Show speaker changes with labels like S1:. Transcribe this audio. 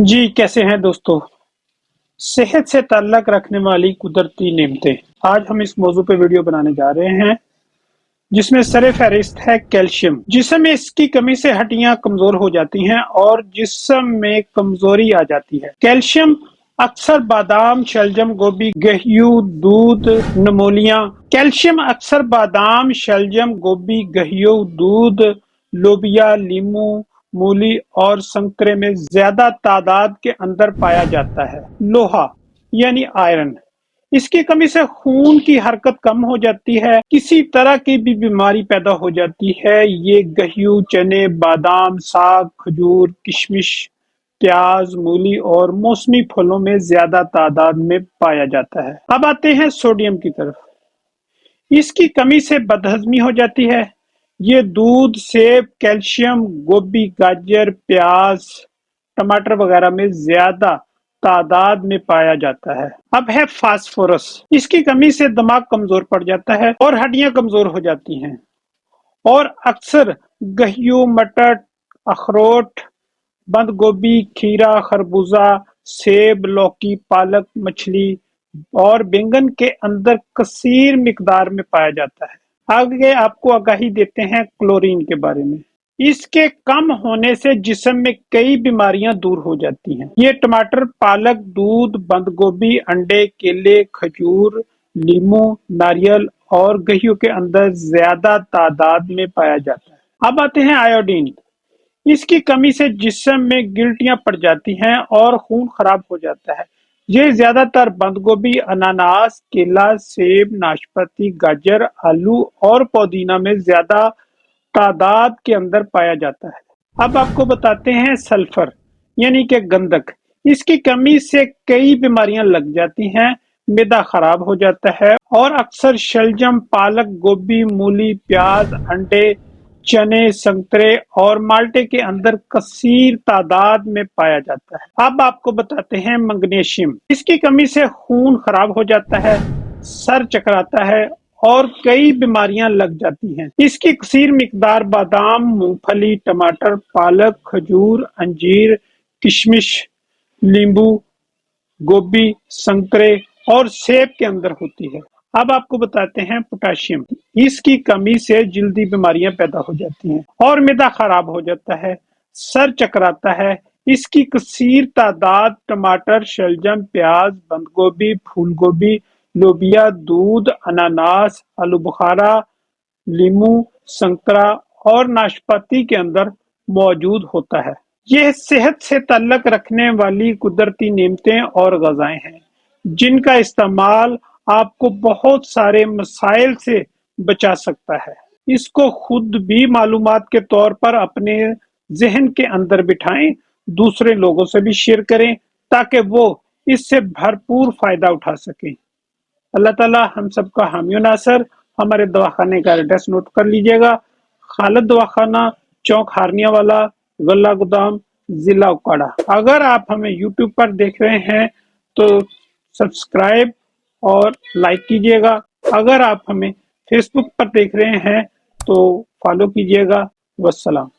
S1: जी कैसे हैं दोस्तों। सेहत से ताल्लुक रखने वाली कुदरती नेमतें। आज हम इस मौजू पे वीडियो बनाने जा रहे हैं जिसमें सरे फहरिस्त है कैल्शियम। जिस्म में इसकी कमी से हड्डियां कमजोर हो जाती हैं और जिस्म में कमजोरी आ जाती है। कैल्शियम अक्सर बादाम, शलजम, गोभी, गेहूं, दूध, नमोलियां। कैल्शियम अक्सर बादाम, शलजम, गोभी, गेहूं, दूध, लोबिया, लीमू, मूली और संतरे में ज्यादा तादाद के अंदर पाया जाता है। लोहा यानी आयरन, इसकी कमी से खून की हरकत कम हो जाती है, किसी तरह की भी बीमारी पैदा हो जाती है। ये गेहूं, चने, बादाम, साग, खजूर, किशमिश, प्याज, मूली और मौसमी फलों में ज्यादा तादाद में पाया जाता है। अब आते हैं सोडियम की तरफ। इसकी कमी से बदहजमी हो जाती है। ये दूध, सेब, कैल्शियम, गोभी, गाजर, प्याज, टमाटर वगैरह में ज्यादा तादाद में पाया जाता है। अब है फास्फोरस। इसकी कमी से दिमाग कमजोर पड़ जाता है और हड्डियां कमजोर हो जाती हैं और अक्सर गेहूं, मटर, अखरोट, बंद गोभी, खीरा, खरबूजा, सेब, लौकी, पालक, मछली और बैंगन के अंदर कसीर मिकदार में पाया जाता है। आगे आपको आगाही देते हैं क्लोरीन के बारे में। इसके कम होने से जिस्म में कई बीमारियां दूर हो जाती हैं। ये टमाटर, पालक, दूध, बंद गोभी, अंडे, केले, खजूर, लीमू, नारियल और गेहूं के अंदर ज्यादा तादाद में पाया जाता है। अब आते हैं आयोडीन। इसकी कमी से जिस्म में गिल्टियां पड़ जाती हैं और खून खराब हो जाता है। ये ज्यादातर बंद गोभी, अनानास, केला, सेब, नाशपाती, गाजर, आलू और पुदीना में ज्यादा तादाद के अंदर पाया जाता है। अब आपको बताते हैं सल्फर यानी कि गंधक। इसकी कमी से कई बीमारियां लग जाती हैं, मैदा खराब हो जाता है और अक्सर शलजम, पालक, गोभी, मूली, प्याज, अंडे, चने, संतरे और माल्टे के अंदर कसीर तादाद में पाया जाता है। अब आपको बताते हैं मैग्नीशियम। इसकी कमी से खून खराब हो जाता है, सर चकराता है और कई बीमारियां लग जाती हैं। इसकी कसीर मिकदार बादाम, मूंगफली, टमाटर, पालक, खजूर, अंजीर, किशमिश, नींबू, गोभी, संतरे और सेब के अंदर होती है। अब आपको बताते हैं पोटाशियम। इसकी कमी से जल्दी बीमारियां पैदा हो जाती हैं और मैदा खराब हो जाता है, सर चकराता है। इसकी कसीर तादाद टमाटर, शलजम, प्याज, बंद गोभी, फूल गोभी, लोबिया, दूध, अनानास, आलू बुखारा, लीमू, संतरा और नाशपाती के अंदर मौजूद होता है। यह सेहत से ताल्लुक रखने वाली कुदरती नेमतें और ग़िज़ाएं हैं जिनका इस्तेमाल आपको बहुत सारे मसाइल से बचा सकता है। इसको खुद भी मालूमात के तौर पर अपने जहन के अंदर बिठाएं, दूसरे लोगों से भी शेयर करें ताकि वो इससे भरपूर फायदा उठा सकें। अल्लाह ताला हम सबका हामी और नासर। हमारे दवाखाने का एड्रेस नोट कर लीजिएगा। खालिद दवाखाना, चौक हारनिया वाला, गल्ला गोदाम, जिला उकाड़ा। अगर आप हमें यूट्यूब पर देख रहे हैं तो सब्सक्राइब और लाइक कीजिएगा। अगर आप हमें फेसबुक पर देख रहे हैं तो फॉलो कीजिएगा। वस्सलाम।